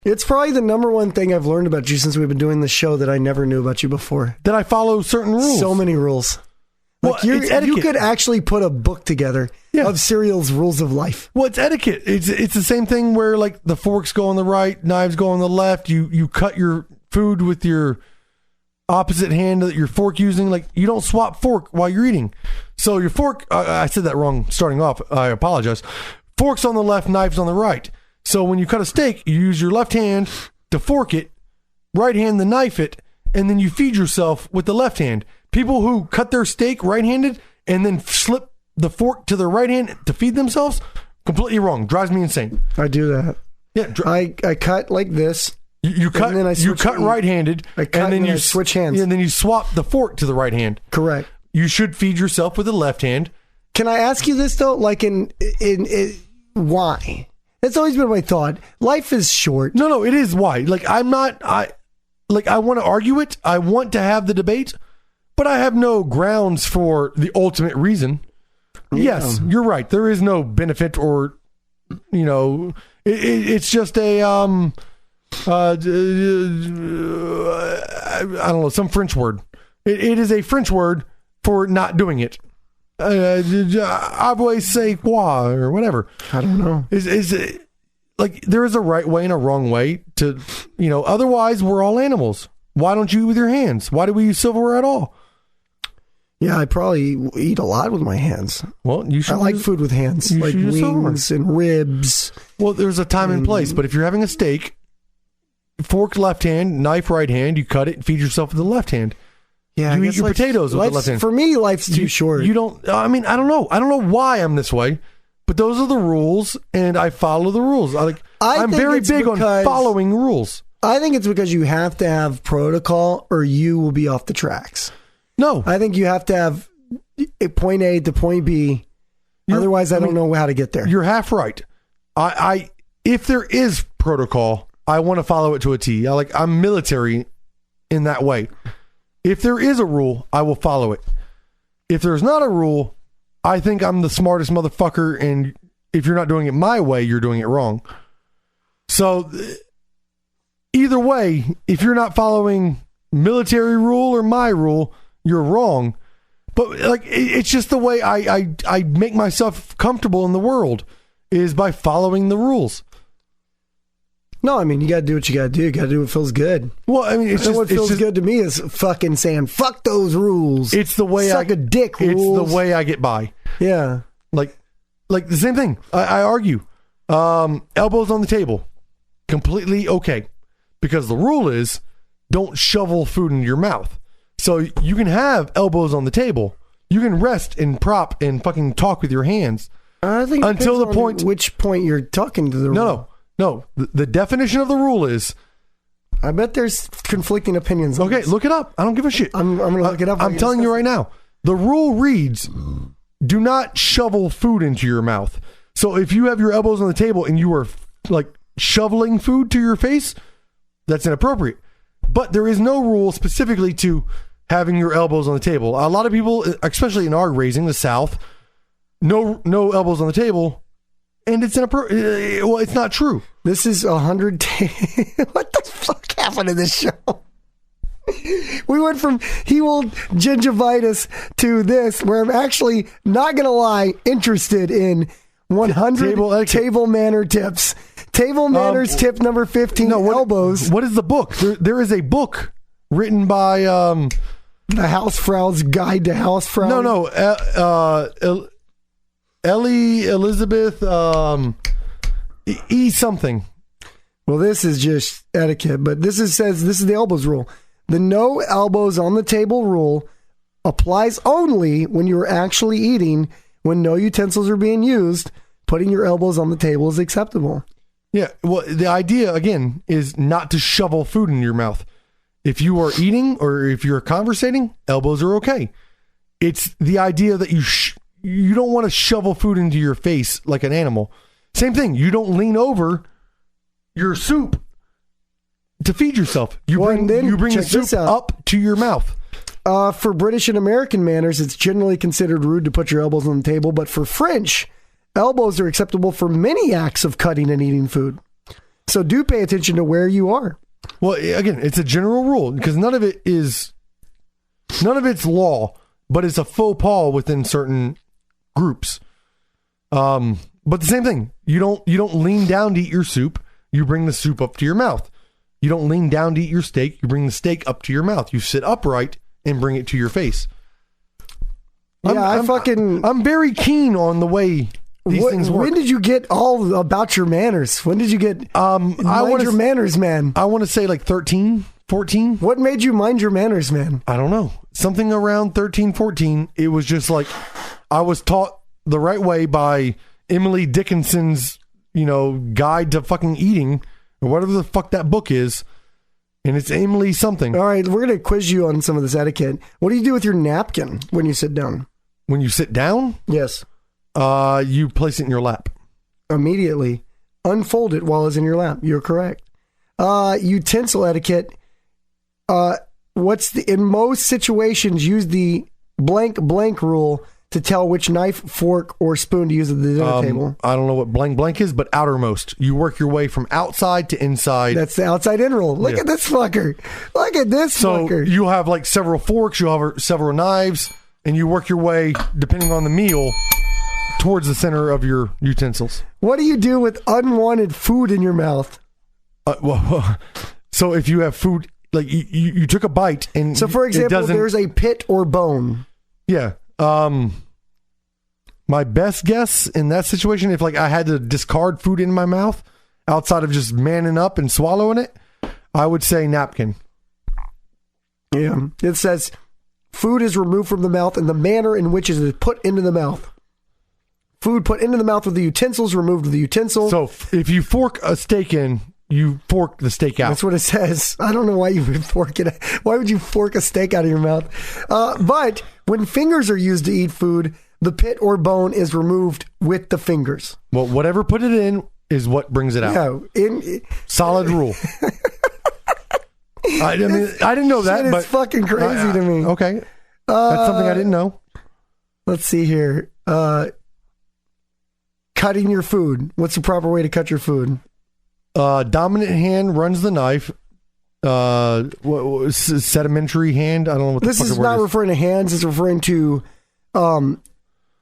It's probably the number one thing I've learned about you since we've been doing this show that I never knew about you before. That I follow certain rules. So many rules. Like Well, it's etiquette. you could actually put a book together of cereal's rules of life. Well, it's etiquette. It's the same thing where like the forks go on the right, knives go on the left. You cut your food with your opposite hand that your fork using. Like you don't swap fork while you're eating. So your fork, I said that wrong starting off. I apologize. Forks on the left, knives on the right. So when you cut a steak, you use your left hand to fork it, right hand to knife it, and then you feed yourself with the left hand. People who cut their steak right-handed and then slip the fork to their right hand to feed themselves, completely wrong. Drives me insane. I do that. Yeah, I cut like this. You cut. Then You cut right-handed. I cut and then you switch hands. Yeah, and then you swap the fork to the right hand. Correct. You should feed yourself with the left hand. Can I ask you this though? Like in why? That's always been my thought. Life is short. No, it is why. Like I want to argue it. I want to have the debate, but I have no grounds for the ultimate reason. Yeah. Yes, you're right. There is no benefit or, it's just a, I don't know, some French word. It is a French word for not doing it. Avoir c'est quoi or whatever. I don't know. Is like there is a right way and a wrong way to, otherwise we're all animals. Why don't you eat with your hands? Why do we use silverware at all? Yeah, I probably eat a lot with my hands. Well, you should. I like food with hands, like wings and ribs. Well, there's a time and place, but if you're having a steak, fork left hand, knife right hand, you cut it and feed yourself with the left hand. Yeah, you eat your potatoes with the left hand. For me, life's too short. You don't. I mean, I don't know. I don't know why I'm this way, but those are the rules, and I follow the rules. I'm very big on following rules. I think it's because you have to have protocol, or you will be off the tracks. No, I think you have to have point A to point B. Otherwise, I don't know how to get there. You're half right. If there is protocol, I want to follow it to a T. I'm military in that way. If there is a rule, I will follow it. If there's not a rule, I think I'm the smartest motherfucker, and if you're not doing it my way, you're doing it wrong. So either way, if you're not following military rule or my rule, you're wrong. But it's just the way I make myself comfortable in the world is by following the rules. No, I mean, you got to do what you got to do. You got to do what feels good. Well, I mean, it's just what feels good to me is fucking saying, fuck those rules. It's the way Suck a dick rules. It's the way I get by. Yeah. Like the same thing. I argue. Elbows on the table. Completely okay. Because the rule is don't shovel food into your mouth. So you can have elbows on the table. You can rest and prop and fucking talk with your hands. I think until the point. Which point you're talking to the rule. No. The definition of the rule is. I bet there's conflicting opinions. Okay, look it up. I don't give a shit. I'm going to look it up. I'm telling you right now. The rule reads, do not shovel food into your mouth. So if you have your elbows on the table and you are shoveling food to your face, that's inappropriate. But there is no rule specifically to having your elbows on the table. A lot of people, especially in our raising, the South, no elbows on the table. And it's inappropriate. Well, it's not true. This is 100 What the fuck happened to this show? We went from He-Will gingivitis to this, where I'm actually, not going to lie, interested in 100 table manner tips. Table manners tip number 15, elbows. What is the book? There is a book written by... The Hausfrau's Guide to Hausfrau. No. Ellie Elizabeth E something. Well, this is just etiquette, but this is the elbows rule. The no elbows on the table rule applies only when you're actually eating. When no utensils are being used, putting your elbows on the table is acceptable. Yeah, well, the idea again is not to shovel food in your mouth. If you are eating or if you're conversating, elbows are okay. It's the idea that you don't want to shovel food into your face like an animal. Same thing. You don't lean over your soup to feed yourself. You bring the soup up to your mouth. For British and American manners, it's generally considered rude to put your elbows on the table, but for French, elbows are acceptable for many acts of cutting and eating food. So do pay attention to where you are. Well, again, it's a general rule because none of it's law, but it's a faux pas within certain groups. But the same thing, you don't lean down to eat your soup. You bring the soup up to your mouth. You don't lean down to eat your steak. You bring the steak up to your mouth. You sit upright and bring it to your face. Yeah, I'm very keen on the way these things work. When did you get all about your manners? When did you get mind your manners, man? I want to say like 13, 14. What made you mind your manners, man? I don't know. Something around 13, 14. It was just like I was taught the right way by Emily Dickinson's, guide to fucking eating or whatever the fuck that book is. And it's Emily something. All right, we're going to quiz you on some of this etiquette. What do you do with your napkin when you sit down? When you sit down? Yes. You place it in your lap. Immediately. Unfold it while it's in your lap. You're correct. Utensil etiquette. In most situations, use the blank rule to tell which knife, fork, or spoon to use at the dinner table. I don't know what blank is, but outermost. You work your way from outside to inside. That's the outside in rule. Look at this fucker. Look at this fucker. So you'll have like several forks, you'll have several knives, and you work your way, depending on the meal, towards the center of your utensils. What do you do with unwanted food in your mouth? So if you have food, like you took a bite and... So for example, there's a pit or bone. Yeah. My best guess in that situation, if like I had to discard food in my mouth outside of just manning up and swallowing it, I would say napkin. Yeah. It says food is removed from the mouth in the manner in which it is put into the mouth. Food put into the mouth with the utensils, removed with the utensil. So if you fork a steak in, you fork the steak out. That's what it says. I don't know why you would fork it. Why would you fork a steak out of your mouth? But when fingers are used to eat food, the pit or bone is removed with the fingers. Well, whatever put it in is what brings it out. Yeah, solid rule. I didn't know that, but it's fucking crazy to me. Okay, that's something I didn't know. Let's see here. Cutting your food. What's the proper way to cut your food? Dominant hand runs the knife. Sedimentary hand. I don't know what this is not referring to hands. It's referring to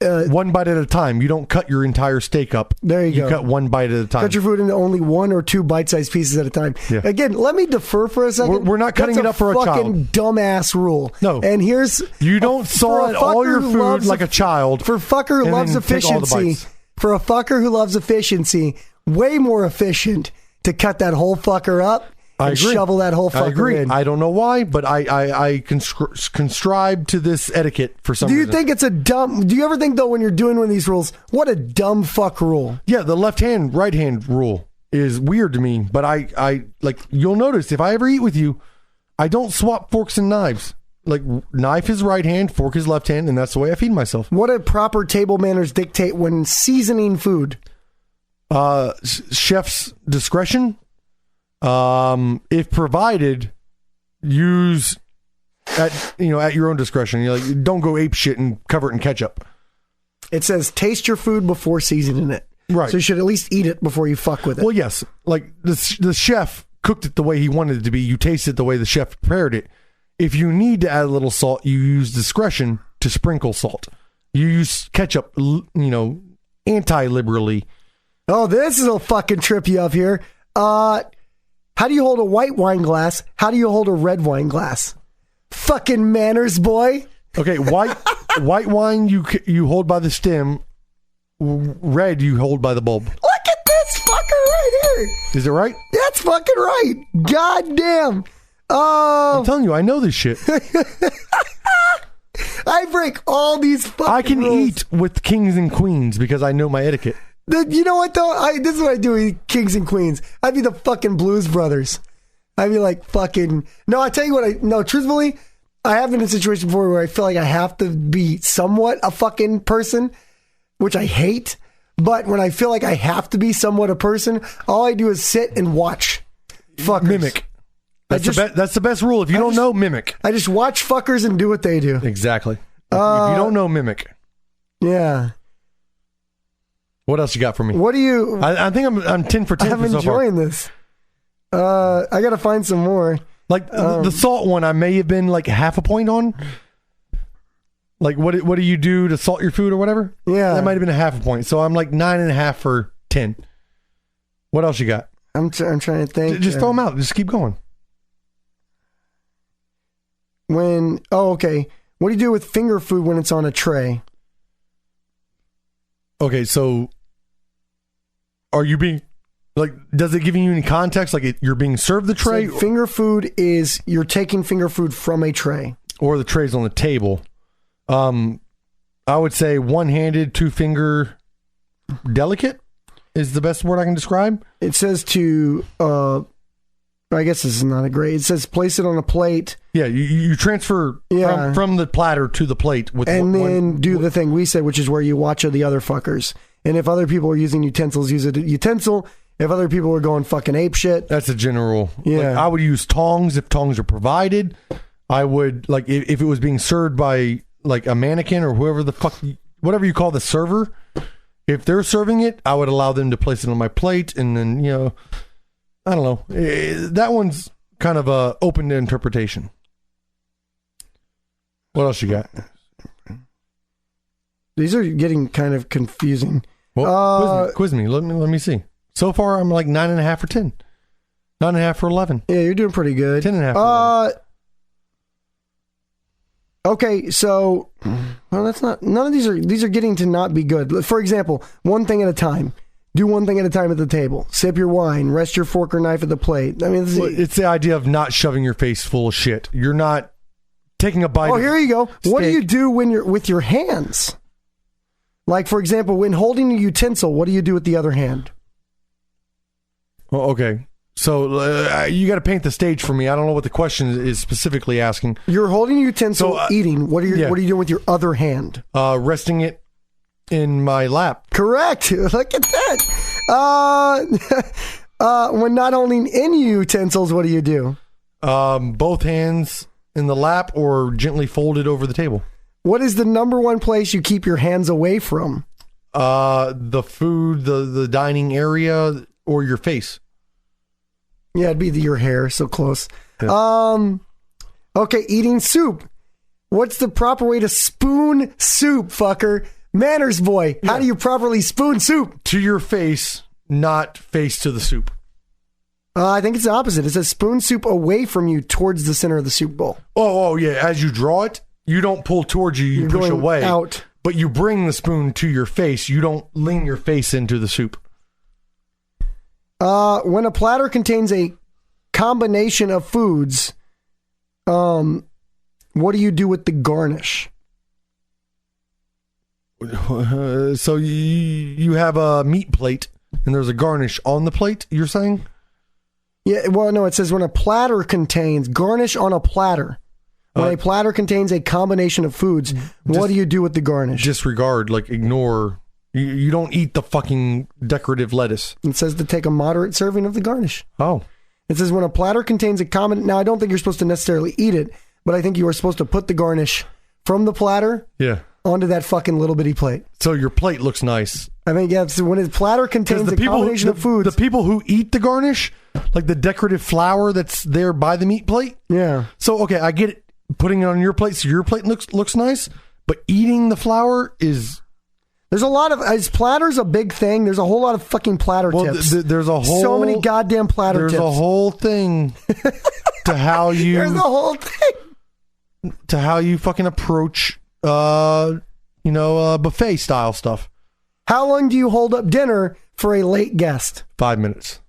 one bite at a time. You don't cut your entire steak up. There you go. You cut one bite at a time. Cut your food into only 1 or 2 bite-sized pieces at a time. Yeah. Again, let me defer for a second. We're not cutting it up for a child. Fucking dumbass rule. No. And here's you don't saw all your food like a child. For a fucker who loves efficiency. For a fucker who loves efficiency, way more efficient to cut that whole fucker up and shovel that whole fucker in. I don't know why, but I conscribe to this etiquette for some reason. Do you think it's do you ever think, though, when you're doing one of these rules, what a dumb fuck rule? Yeah, the left hand, right hand rule is weird to me, but I like, you'll notice if I ever eat with you, I don't swap forks and knives. Like, knife is right hand, fork is left hand, and that's the way I feed myself. What do proper table manners dictate when seasoning food? Chef's discretion. If provided, use at your own discretion. Don't go ape shit and cover it in ketchup. It says taste your food before seasoning it. Right. So you should at least eat it before you fuck with it. Well, yes. Like the chef cooked it the way he wanted it to be. You taste it the way the chef prepared it. If you need to add a little salt, you use discretion to sprinkle salt. You use ketchup, anti-liberally. Oh, this is a fucking trip you up here. How do you hold a white wine glass? How do you hold a red wine glass? Fucking manners, boy. Okay, white wine you hold by the stem. Red you hold by the bulb. Look at this fucker right here. Is it right? That's fucking right. God damn. I'm telling you, I know this shit. I break all these fucking I can rules. eat with kings and queens because I know my etiquette. You know what, though? This is what I do with kings and queens. I'd be the fucking Blues Brothers. I'd be like fucking... No, I tell you what, truthfully, I have been in a situation before where I feel like I have to be somewhat a fucking person, which I hate. But when I feel like I have to be somewhat a person, all I do is sit and watch fuckers. Mimic. That's the best rule. If you don't know, mimic. I just watch fuckers and do what they do. Exactly. If you don't know, mimic. Yeah. What else you got for me? What do you... I think I'm 10 for 10 I'm for so far. enjoying this. I got to find some more. Like the salt one, I may have been like half a point on. Like what do you do to salt your food or whatever? Yeah. That might have been a half a point. So I'm like 9.5 for 10. What else you got? I'm trying to think. Just throw them out. Just keep going. Okay. What do you do with finger food when it's on a tray? Okay, so are you being like? Does it give you any context? Like you're being served the tray, So finger food is you're taking finger food from a tray. or the tray's on the table? I would say one-handed, two-finger, delicate is the best word I can describe. It says to. I guess this is not a great. It says place it on a plate. Yeah, you transfer Yeah. from the platter to the plate with And then do the thing we said, which is where you watch the other fuckers. And if other people are using utensils, use a utensil. If other people are going fucking ape shit, That's a general. Yeah. Like, I would use tongs if tongs are provided. I would like if it was being served by like a mannequin or whoever the fuck, whatever you call the server. If they're serving it, I would allow them to place it on my plate, and then I don't know. That one's kind of open to interpretation. What else you got? these are getting kind of confusing. Well, quiz me. Let me see. So far, I'm like 9.5 for 10. 9.5 for 11. Yeah, you're doing pretty good. 10.5 for 11. Okay, so that's not. None of these are getting to not be good. For example, one thing at a time. Do one thing at a time at the table. Sip your wine. Rest your fork or knife at the plate. I mean, It's the idea of not shoving your face full of shit. You're not taking a bite. Oh, here you go. What do steak. you do when you're with your hands? Like, for example, when holding a utensil, what do you do with the other hand? Oh, okay. So you got to paint the stage for me. I don't know what the question is specifically asking. You're holding a utensil, So, eating. What are yeah. you doing with your other hand? Resting it in my lap. Correct. Look at that. When not holding any utensils, what do you do? Both hands in the lap or gently folded over the table. What is the number one place you keep your hands away from? The food, the dining area, or your face. Yeah, it'd be your hair. So close. Yeah. Okay, eating soup. What's the proper way to spoon soup, fucker? Manners boy. How do you properly spoon soup? To your face, not face to the soup. I think it's the opposite. It says spoon soup away from you towards the center of the soup bowl. Oh, yeah. As you draw it, you don't pull towards you, you You're push going away. out. But you bring the spoon to your face. You don't lean your face into the soup. When a platter contains a combination of foods, what do you do with the garnish? So you have a meat plate and there's a garnish on the plate, you're saying? Yeah, well, no, it says when a platter contains garnish on a platter. When a platter contains a combination of foods, what do you do with the garnish? Disregard, like ignore. You don't eat the fucking decorative lettuce. It says to take a moderate serving of the garnish. Oh. It says when a platter contains a common. Now, I don't think you're supposed to necessarily eat it, but I think you are supposed to put the garnish from the platter Yeah. onto that fucking little bitty plate. So your plate looks nice. I mean, yeah, so when a platter contains a combination of foods. The people who eat the garnish, like the decorative flour that's there by the meat plate. Yeah. So, okay, I get it. Putting it on your plate so your plate looks nice, but eating the flour is... There's a lot of... Is platters a big thing? There's a whole lot of fucking platter tips. There's a whole... So many goddamn platter There's tips. a whole thing to how you... There's a whole thing. To how you fucking approach, buffet style stuff. How long do you hold up dinner for a late guest? 5 minutes.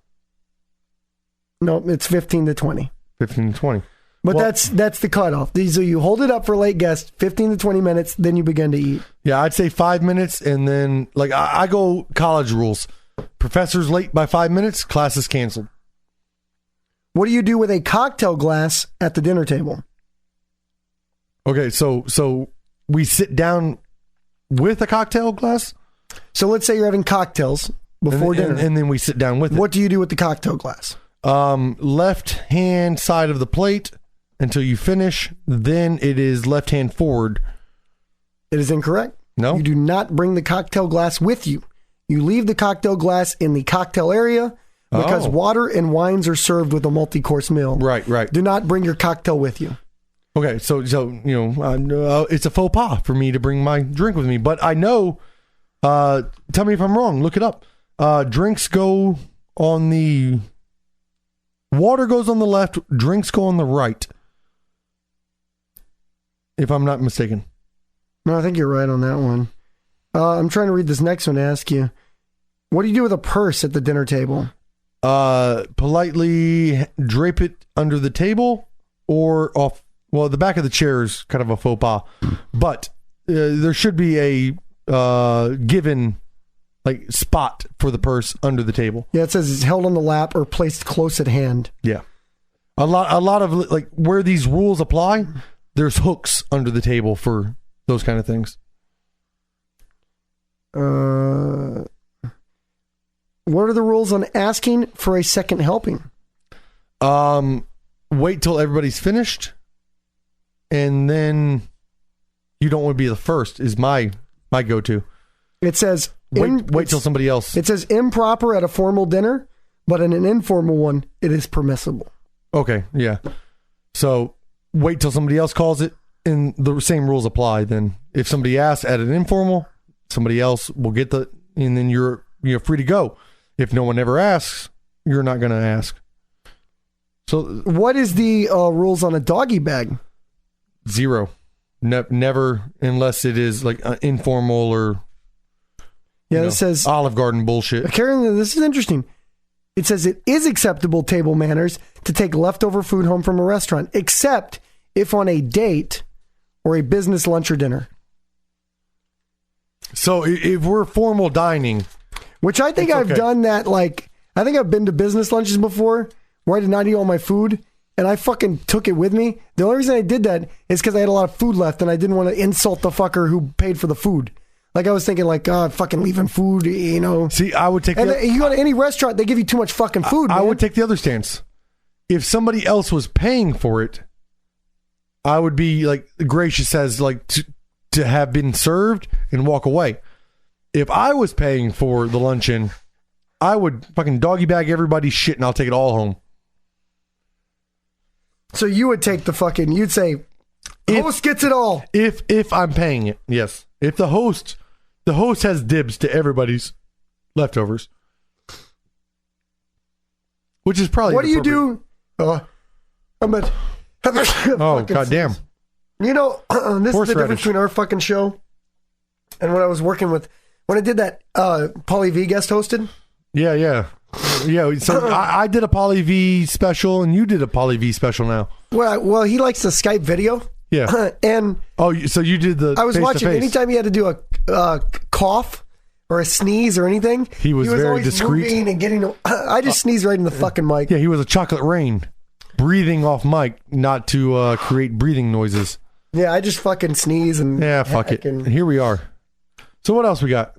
No, it's 15 to 20. 15 to 20. But Well- that's the cutoff. So you hold it up for late guests, 15 to 20 minutes, then you begin to eat. Yeah, I'd say 5 minutes, and then like I go college rules. Professor's late by 5 minutes, class is canceled. What do you do with a cocktail glass at the dinner table? Okay, so we sit down with a cocktail glass So let's say you're having cocktails before dinner. and then we sit down with it. What do you do with the cocktail glass? Left hand side of the plate until you finish. Then it is left hand forward. It is incorrect. No? You do not bring the cocktail glass with you. You leave the cocktail glass in the cocktail area because Oh. water and wines are served with a multi-course meal. Right. Do not bring your cocktail with you. Okay, so it's a faux pas for me to bring my drink with me, but I know. Tell me if I'm wrong. Look it up. Drinks go on the water goes on the left. Drinks go on the right. If I'm not mistaken. No, I think you're right on that one. I'm trying to read this next one to ask you. What do you do with a purse at the dinner table? Politely drape it under the table or off. Well, the back of the chair is kind of a faux pas, but there should be a given like spot for the purse under the table. Yeah, it says it's held on the lap or placed close at hand. Yeah, a lot of like where these rules apply. There's hooks under the table for those kind of things. What are the rules on asking for a second helping? Wait till everybody's finished, and then you don't want to be the first. Is my go-to. It says Wait till somebody else. It says improper at a formal dinner, but in an informal one, it is permissible. Okay, yeah. So wait till somebody else calls it, and the same rules apply. Then if somebody asks at an informal, somebody else will get and then you're free to go. If no one ever asks, you're not going to ask. So What is the rules on a doggy bag? 0. Never, unless it is like informal or It says Olive Garden bullshit. Karen, this is interesting. It says it is acceptable table manners to take leftover food home from a restaurant, except if on a date or a business lunch or dinner. So if we're formal dining, Which I think It's I've okay. done that, I think I've been to business lunches before where I did not eat all my food and I fucking took it with me. The only reason I did that is because I had a lot of food left and I didn't want to insult the fucker who paid for the food. Like I was thinking fucking leaving food, see, I would take And you go to any restaurant, they give you too much fucking food, I man. would take the other stance. If somebody else was paying for it, I would be like gracious as to have been served and walk away. If I was paying for the luncheon, I would fucking doggy bag everybody's shit and I'll take it all home. So you would take you'd say, host gets it all. If I'm paying it, yes. If the host has dibs to everybody's leftovers, which is probably What do you inappropriate. do? Oh goddamn! This is the difference Horseradish. between our fucking show and when I was working with, when I did that Pauly V guest hosted. Yeah. So I did a Pauly V special, and you did a Pauly V special now. Well, he likes to Skype video. Yeah. And Oh, so you did the. I was watching, face-to-face. anytime he had to do a cough or a sneeze or anything, He was very always discreet. moving and getting. I just sneezed right in the fucking mic. Yeah, he was a chocolate rain, breathing off mic, not to create breathing noises. Yeah, I just fucking sneeze and Yeah, fuck it. and- Here we are. So what else we got?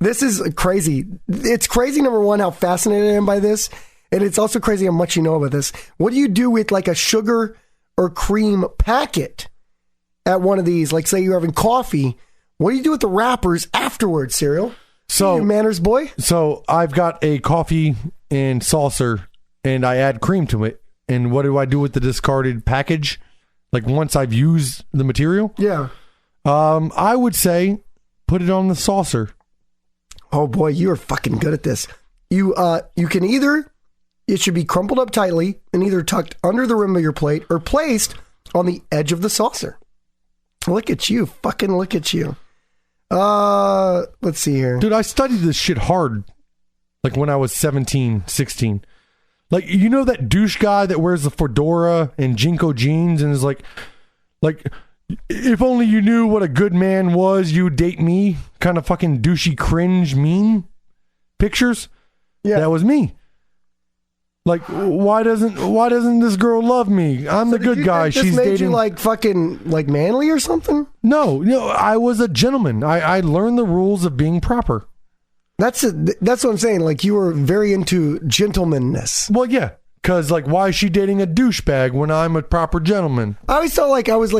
This is crazy. It's crazy, number one, how fascinated I am by this. And it's also crazy how much you know about this. What do you do with like a sugar or cream packet at one of these? Like, say you're having coffee. What do you do with the wrappers afterwards, Cereal? So You manners boy? So I've got a coffee and saucer, and I add cream to it. And what do I do with the discarded package? Like once I've used the material, Yeah. I would say put it on the saucer. Oh boy, you are fucking good at this. You can either, it should be crumpled up tightly and either tucked under the rim of your plate or placed on the edge of the saucer. Look at you. Fucking look at you. Let's see here. Dude, I studied this shit hard. Like when I was 17, 16. Like, you know that douche guy that wears the fedora and Jinko jeans and is like, if only you knew what a good man was, you would date me. Kind of fucking douchey, cringe, mean pictures. Yeah. That was me. Like, why doesn't this girl love me? I'm the Did good you guy. think this She's made dating. you like fucking like manly or something? No, I was a gentleman. I learned the rules of being proper. That's what I'm saying. Like you were very into gentlemanness. Well, yeah. Because, like, why is she dating a douchebag when I'm a proper gentleman? I always felt like I was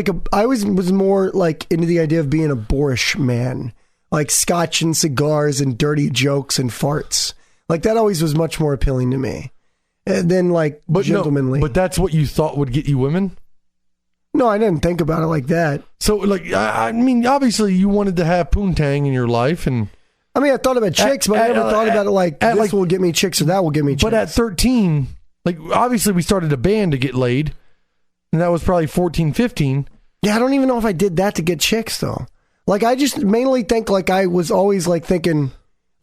more like into the idea of being a boorish man, like scotch and cigars and dirty jokes and farts. Like that always was much more appealing to me than like gentlemanly. No, but that's what you thought would get you women? No, I didn't think about it like that. So, like, I mean, obviously you wanted to have poontang in your life, and I mean, I thought about chicks, but I never thought about it like this will get me chicks or that will get me chicks. But at 13, like, obviously we started a band to get laid, and that was probably 14, 15. Yeah, I don't even know if I did that to get chicks, though. Like, I just mainly think, like, I was always, like, thinking,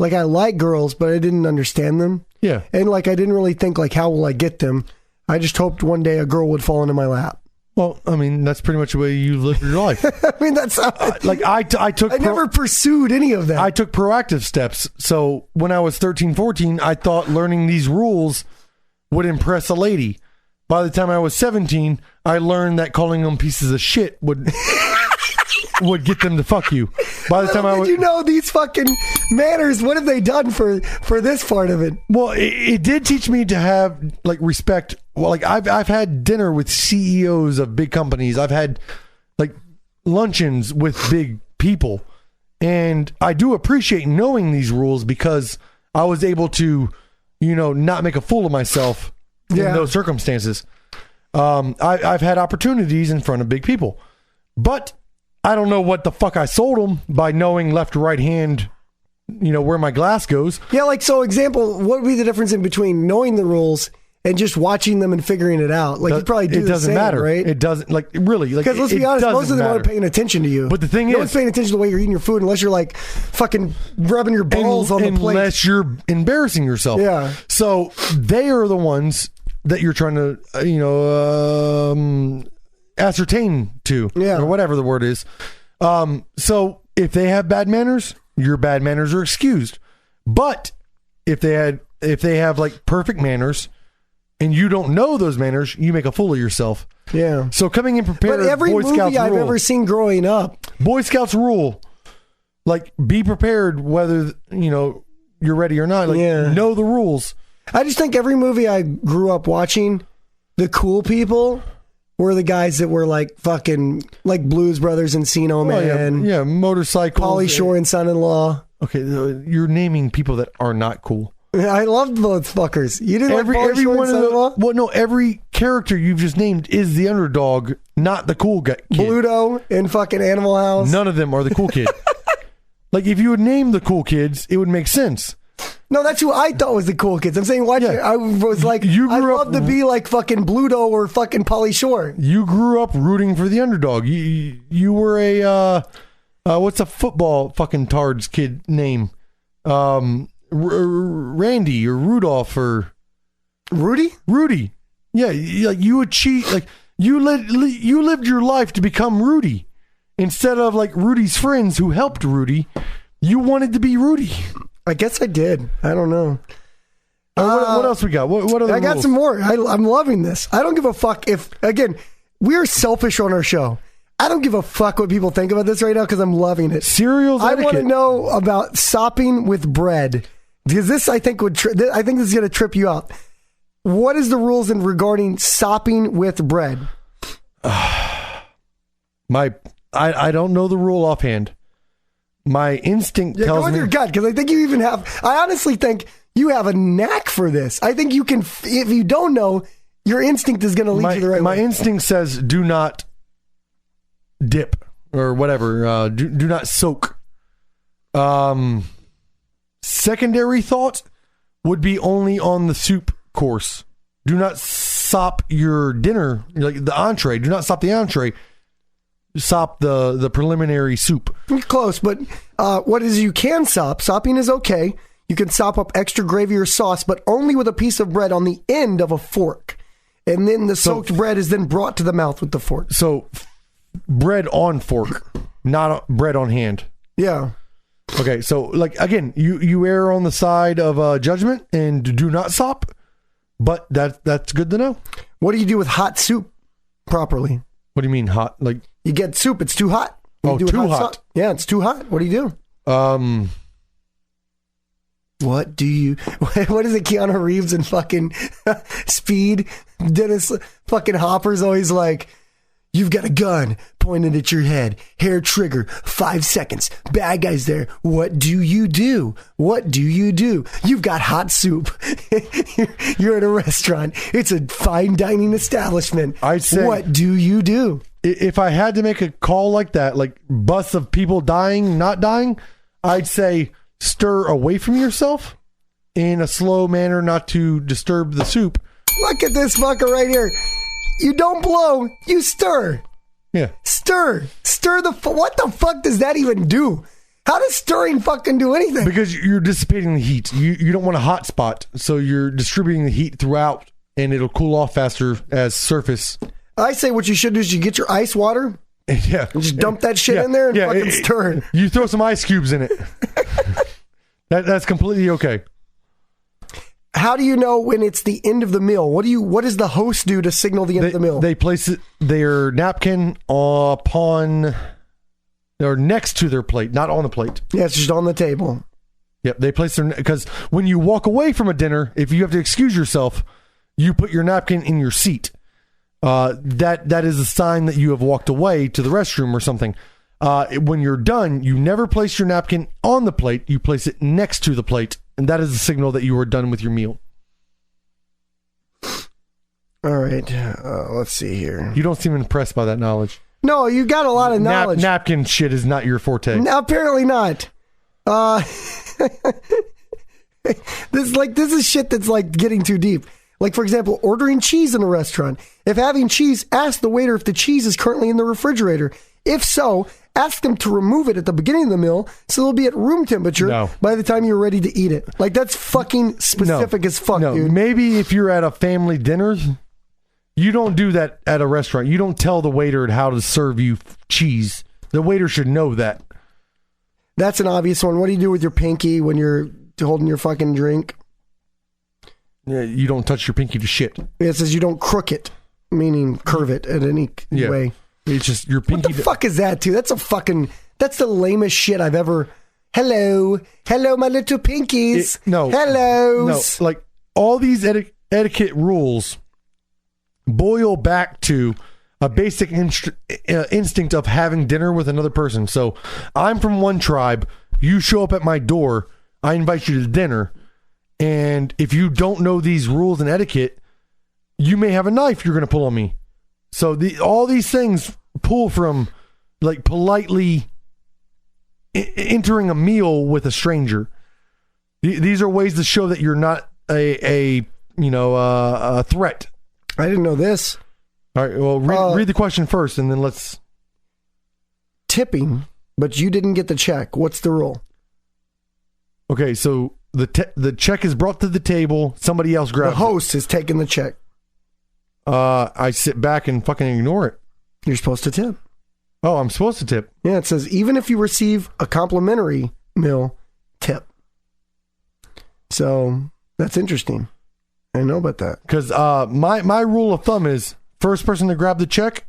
like, I like girls, but I didn't understand them. Yeah. And, like, I didn't really think, like, how will I get them? I just hoped one day a girl would fall into my lap. Well, I mean, that's pretty much the way you live your life. I mean, that's how I never pursued any of that. I took proactive steps. So when I was 13, 14, I thought learning these rules would impress a lady. By the time I was 17, I learned that calling them pieces of shit would get them to fuck you. By the time you know these fucking manners, what have they done for this part of it? Well, it did teach me to have like respect. Well, like I've had dinner with CEOs of big companies. I've had like luncheons with big people, and I do appreciate knowing these rules because I was able to, not make a fool of myself in those circumstances. I've had opportunities in front of big people, but I don't know what the fuck I sold them by knowing left to right hand, where my glass goes. Yeah, like, so example, what would be the difference in between knowing the rules and just watching them and figuring it out? Like, you probably do it doesn't matter, right? It doesn't, like, really. Because let's be honest, most of them aren't paying attention to you. But the thing no one's paying attention to the way you're eating your food unless you're, like, fucking rubbing your balls on the plate. Unless you're embarrassing yourself. Yeah. So they are the ones that you're trying to, ascertain to, or whatever the word is. So if they have bad manners, your bad manners are excused. But if they have like perfect manners and you don't know those manners, you make a fool of yourself. Yeah. So coming in prepared, but every Boy movie Scouts I've rule. ever seen growing up, Boy Scouts rule, like, be prepared whether you're ready or not. Like, know the rules. I just think every movie I grew up watching, the cool people were the guys that were like fucking like Blues Brothers, Encino Man. Yeah, motorcycles. Pauly Shore and Son-in-Law. Okay, you're naming people that are not cool. I loved those fuckers. You didn't like Pauly Shore and Son-in-Law? Well, no, every character you've just named is the underdog, not the cool guy. Bluto in fucking Animal House. None of them are the cool kid. Like, if you would name the cool kids, it would make sense. No, that's who I thought was the cool kids. I'm saying, I was like, I'd love to be like fucking Bluto or fucking Pauly Shore. You grew up rooting for the underdog. You were a, what's a football fucking tards kid name? Randy or Rudolph or... Rudy? Rudy. Yeah, like you would cheat. Like, you lived your life to become Rudy. Instead of like Rudy's friends who helped Rudy, you wanted to be Rudy. I guess I did. I don't know. What else we got? What other I got rules? some more. I'm loving this. I don't give a fuck if, again, we're selfish on our show. I don't give a fuck what people think about this right now because I'm loving it. Cereals I etiquette. want to know about sopping with bread because this, I think, I think this is going to trip you up. What is the rules in regarding sopping with bread? I don't know the rule offhand. My instinct tells go with me your gut because I think you even have. I honestly think you have a knack for this. I think you can. If you don't know, your instinct is going to lead you the right way. My instinct says do not dip or whatever. Do not soak. Secondary thought would be only on the soup course. Do not sop your dinner, like the entree. Do not sop the entree. Sop the preliminary soup. You're close, but what is you can sop? Sopping is okay. You can sop up extra gravy or sauce, but only with a piece of bread on the end of a fork. And then the soaked bread is then brought to the mouth with the fork. So bread on fork, not bread on hand. Yeah. Okay, so like again, you err on the side of judgment and do not sop, but that's good to know. What do you do with hot soup properly? What do you mean hot? Like you get soup, it's too hot. What do you do with too hot. soup? Yeah, it's too hot. What do you do? What do you? What is it? Keanu Reeves and fucking Speed. Dennis fucking Hopper's always like, You've got a gun pointed at your head. Hair trigger, 5 seconds. Bad guys there. What do you do? What do you do? You've got hot soup. You're at a restaurant. It's a fine dining establishment. I'd say, what do you do? If I had to make a call like that, like bus of people dying, not dying, I'd say stir away from yourself in a slow manner, not to disturb the soup. Look at this fucker right here. You don't blow, you stir. Yeah. Stir what the fuck does that even do? How does stirring fucking do anything? Because you're dissipating the heat. You don't want a hot spot, so you're distributing the heat throughout, and it'll cool off faster as surface. I say what you should do is you get your ice water, Yeah. and just dump that shit in there and fucking stir it. You throw some ice cubes in it. That's completely okay. How do you know when it's the end of the meal? What does the host do to signal the end of the meal? They place their napkin upon or next to their plate, not on the plate. Yeah, it's just on the table. Yep, they place their, because when you walk away from a dinner, if you have to excuse yourself, you put your napkin in your seat. That is a sign that you have walked away to the restroom or something. When you're done, you never place your napkin on the plate. You place it next to the plate, and that is a signal that you are done with your meal. All right, let's see here. You don't seem impressed by that knowledge. No, you got a lot of knowledge. Napkin shit is not your forte. No, apparently not. This is shit that's like getting too deep. Like, for example, ordering cheese in a restaurant. If having cheese, ask the waiter if the cheese is currently in the refrigerator. If so, ask them to remove it at the beginning of the meal so it'll be at room temperature by the time you're ready to eat it. Like, that's fucking specific as fuck, dude. Maybe if you're at a family dinner, you don't do that at a restaurant. You don't tell the waiter how to serve you cheese. The waiter should know that. That's an obvious one. What do you do with your pinky when you're holding your fucking drink? Yeah, you don't touch your pinky to shit. It says you don't crook it, meaning curve it in any way. It's just your pinky. What the fuck is that, dude? That's the lamest shit I've ever. Hello, my little pinkies. Hello. No, like all these etiquette rules boil back to a basic instinct of having dinner with another person. So I'm from one tribe. You show up at my door. I invite you to dinner. And if you don't know these rules and etiquette, you may have a knife you're going to pull on me. So all these things pull from like politely entering a meal with a stranger. These are ways to show that you're not a threat. I didn't know this. All right. Well, read the question first, and then let's. Tipping, but you didn't get the check. What's the rule? Okay, so the check is brought to the table. Somebody else grabs the host is taking the check. I sit back and fucking ignore it. You're supposed to tip. Oh, I'm supposed to tip. Yeah, it says even if you receive a complimentary meal, tip. So that's interesting. I know about that. Because my rule of thumb is first person to grab the check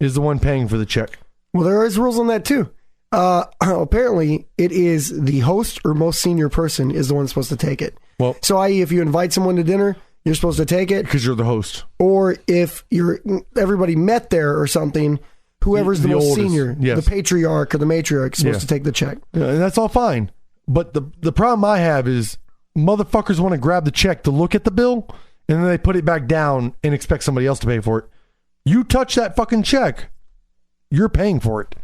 is the one paying for the check. Well, there is rules on that too. Apparently, it is the host or most senior person is the one supposed to take it. Well, so i.e. if you invite someone to dinner, you're supposed to take it. Because you're the host. Or if everybody met there or something, whoever's the most oldest, senior, the patriarch or the matriarch is supposed to take the check. Yeah, and that's all fine. But the problem I have is motherfuckers want to grab the check to look at the bill, and then they put it back down and expect somebody else to pay for it. You touch that fucking check, you're paying for it.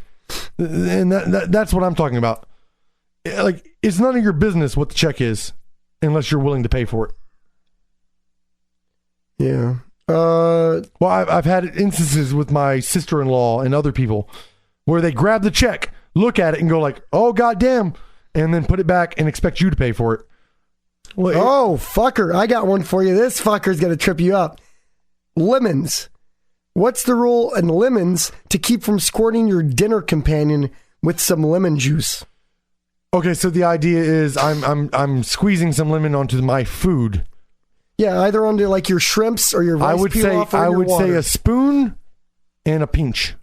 And that's what I'm talking about. Like, it's none of your business what the check is unless you're willing to pay for it. Yeah. Well, I've had instances with my sister-in-law and other people where they grab the check, look at it, and go like, "Oh, goddamn," and then put it back and expect you to pay for it. Well, fucker, I got one for you. This fucker's going to trip you up. Lemons. What's the rule in lemons to keep from squirting your dinner companion with some lemon juice? Okay, so the idea is I'm squeezing some lemon onto my food. Yeah, either onto like your shrimps or your rice pilaf or your water. Say a spoon and a pinch.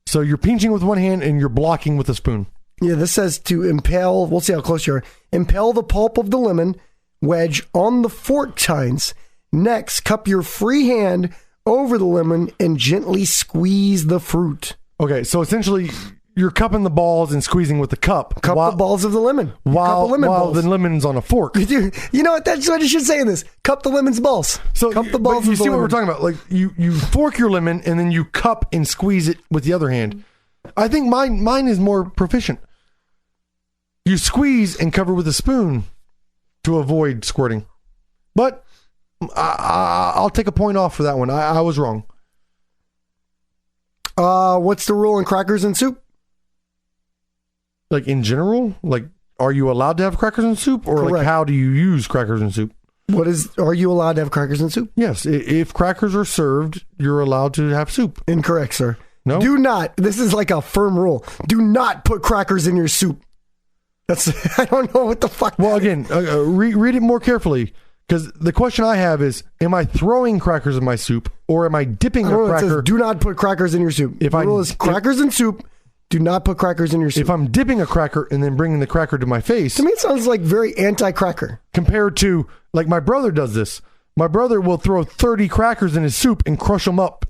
So you're pinching with one hand and you're blocking with a spoon. Yeah, this says to impale, we'll see how close you are. Impale the pulp of the lemon wedge on the fork tines. Next, cup your free hand over the lemon and gently squeeze the fruit. Okay, so essentially, you're cupping the balls and squeezing with the cup. Cup the balls of the lemon. While balls. the lemon's on a fork. Dude, you know what? That's what you should say in this. Cup the lemon's balls. So cup the balls. You of the see what lemon. we're talking about? Like you fork your lemon and then you cup and squeeze it with the other hand. I think mine is more proficient. You squeeze and cover with a spoon to avoid squirting. But I'll take a point off for that one. I was wrong. What's the rule in crackers and soup? Like in general, like are you allowed to have crackers and soup, or Correct. like how do you use crackers and soup? Are you allowed to have crackers and soup? Yes, if crackers are served, you're allowed to have soup. Incorrect, sir. No? Do not. This is like a firm rule. Do not put crackers in your soup. That's, I don't know what the fuck. Well, again, read it more carefully, because the question I have is, am I throwing crackers in my soup, or am I dipping a It says, cracker? do not put crackers in your soup. If the I- rule is crackers and soup. Do not put crackers in your soup. If I'm dipping a cracker and then bringing the cracker to my face, To me, it sounds like very anti-cracker. compared to, like, my brother does this. My brother will throw 30 crackers in his soup and crush them up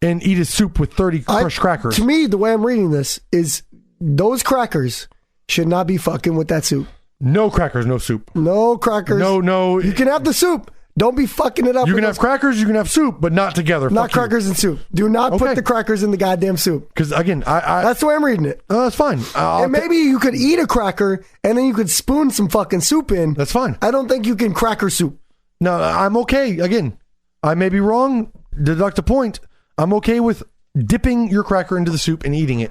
and eat his soup with 30 crushed crackers. To me, the way I'm reading this is those crackers should not be fucking with that soup. No crackers, no soup. No crackers. No. You can have the soup. Don't be fucking it up. You with can have those- crackers, you can have soup, but not together. not crackers and soup. Do not Okay. put the crackers in the goddamn soup. Because, again, I That's the way I'm reading it. that's fine. And maybe you could eat a cracker and then you could spoon some fucking soup in. That's fine. I don't think you can cracker soup. No, I'm okay. Again, I may be wrong. Deduct a point. I'm okay with dipping your cracker into the soup and eating it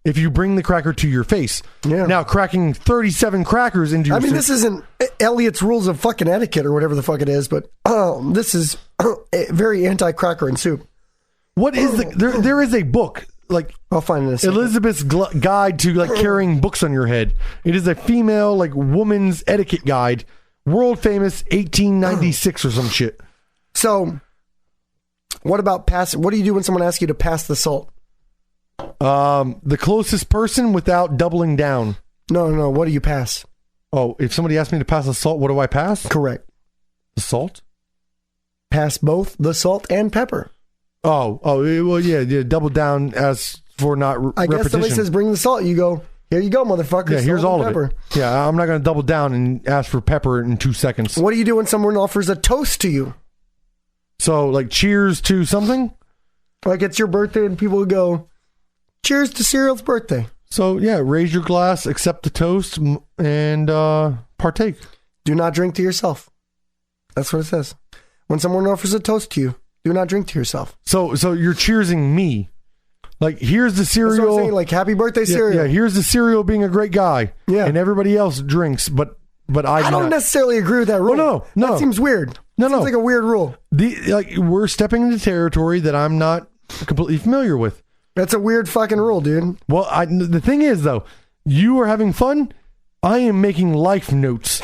if you bring the cracker to your face. Yeah. Now, cracking 37 crackers into your I mean, soup. this isn't Elliot's rules of fucking etiquette or whatever the fuck it is, but this is very anti-cracker and soup. What is the... There is a book, like I'll find it in a second. Elizabeth's Guide to, like, carrying books on your head. It is a female, like, woman's etiquette guide. World famous 1896 or some shit. So, what about pass? What do you do when someone asks you to pass the salt? The closest person without doubling down. No. What do you pass? Oh, if somebody asks me to pass the salt, what do I pass? Correct. The salt? Pass both the salt and pepper. Well, yeah, double down as for not I guess repetition. somebody says, "Bring the salt." You go, "Here you go, motherfucker." yeah, here's salt all and of pepper. it. Yeah, I'm not going to double down and ask for pepper in 2 seconds. What do you do when someone offers a toast to you? So, like, cheers to something? Like it's your birthday and people go, "Cheers to Cyril's birthday." So, yeah, raise your glass, accept the toast, and partake. Do not drink to yourself. That's what it says. When someone offers a toast to you, do not drink to yourself. So you're cheersing me. Like, here's the That's what I'm cereal. saying. Like, happy birthday, Yeah, cereal. yeah, here's the cereal being a great guy. Yeah. And everybody else drinks, but I I don't not. necessarily agree with that rule. no. That seems weird. No. Seems like a weird rule. We're stepping into territory that I'm not completely familiar with. That's a weird fucking rule, dude. Well, the thing is, though, you are having fun. I am making life notes.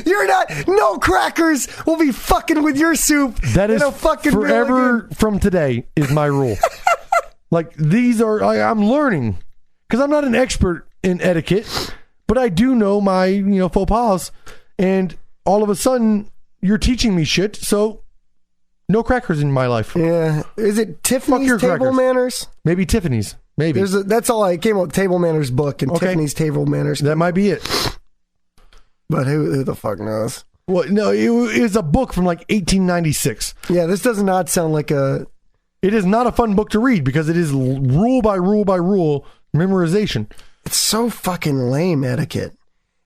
You're not. No crackers will be fucking with your soup. That is in a fucking forever million. from today is my rule. Like, these are, I'm learning because I'm not an expert in etiquette, but I do know my, faux pas. And all of a sudden, you're teaching me shit. So, no crackers in my life. Yeah. Is it Tiffany's your Table crackers. Manners? Maybe Tiffany's. Maybe. That's all I came up with. Table Manners book and Okay. Tiffany's Table Manners. That might be it. But who the fuck knows? Well, no, it is a book from like 1896. Yeah, this does not sound like a. It is not a fun book to read because it is rule by rule by rule memorization. It's so fucking lame etiquette.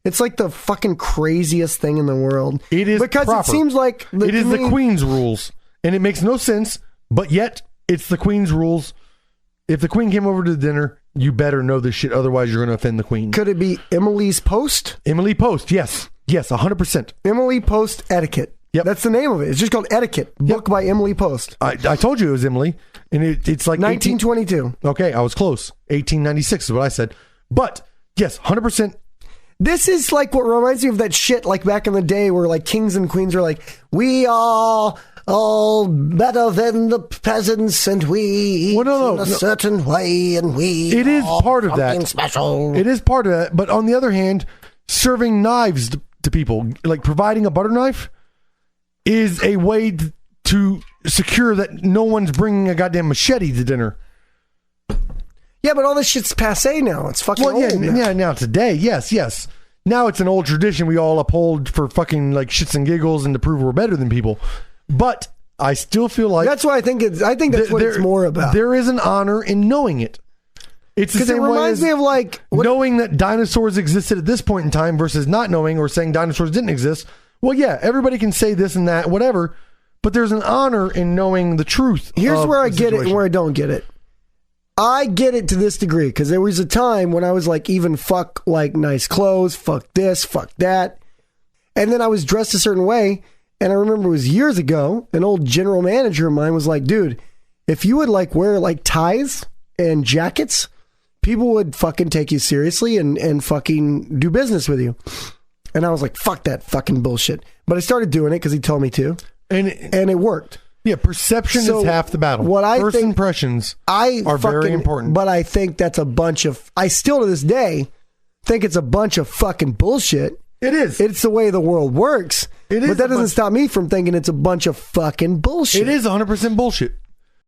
It's like the fucking craziest thing in the world. It is because proper. it seems like It is the Queen's rules, and it makes no sense, but yet it's the Queen's rules. If the Queen came over to dinner, you better know this shit, otherwise you're going to offend the Queen. Could it be Emily's Post? Emily Post, yes, 100%. Emily Post Etiquette. Yep. That's the name of it. It's just called Etiquette. Book by Emily Post. I told you it was Emily, and it's like 1922. Okay, I was close. 1896 is what I said, but yes, 100%. This is like what reminds me of that shit like back in the day where like kings and queens are like, we are all better than the peasants and we Well, no, in a certain way and we It is are part of that. something special. It is part of that, but on the other hand, serving knives to people, like providing a butter knife, is a way to secure that no one's bringing a goddamn machete to dinner. Yeah, but all this shit's passe now. It's fucking old now. Now today, yes. Now it's an old tradition we all uphold for fucking like shits and giggles and to prove we're better than people. But I still feel like that's why I think that's what it's more about. There is an honor in knowing it. It's the same it reminds way me of like knowing that dinosaurs existed at this point in time versus not knowing or saying dinosaurs didn't exist. Well, yeah, everybody can say this and that, whatever, but there's an honor in knowing the truth. Here's where I get it and where I don't get it. I get it to this degree because there was a time when I was like, even fuck like nice clothes, fuck this, fuck that. And then I was dressed a certain way. And I remember it was years ago, an old general manager of mine was like, dude, if you would like wear like ties and jackets, people would fucking take you seriously and fucking do business with you. And I was like, fuck that fucking bullshit. But I started doing it because he told me to. And it worked. Yeah, perception is half the battle. First impressions are very important. But I think that's a bunch of... I still to this day think it's a bunch of fucking bullshit. It is. It's the way the world works. It is. But that doesn't stop me from thinking it's a bunch of fucking bullshit. It is 100% bullshit.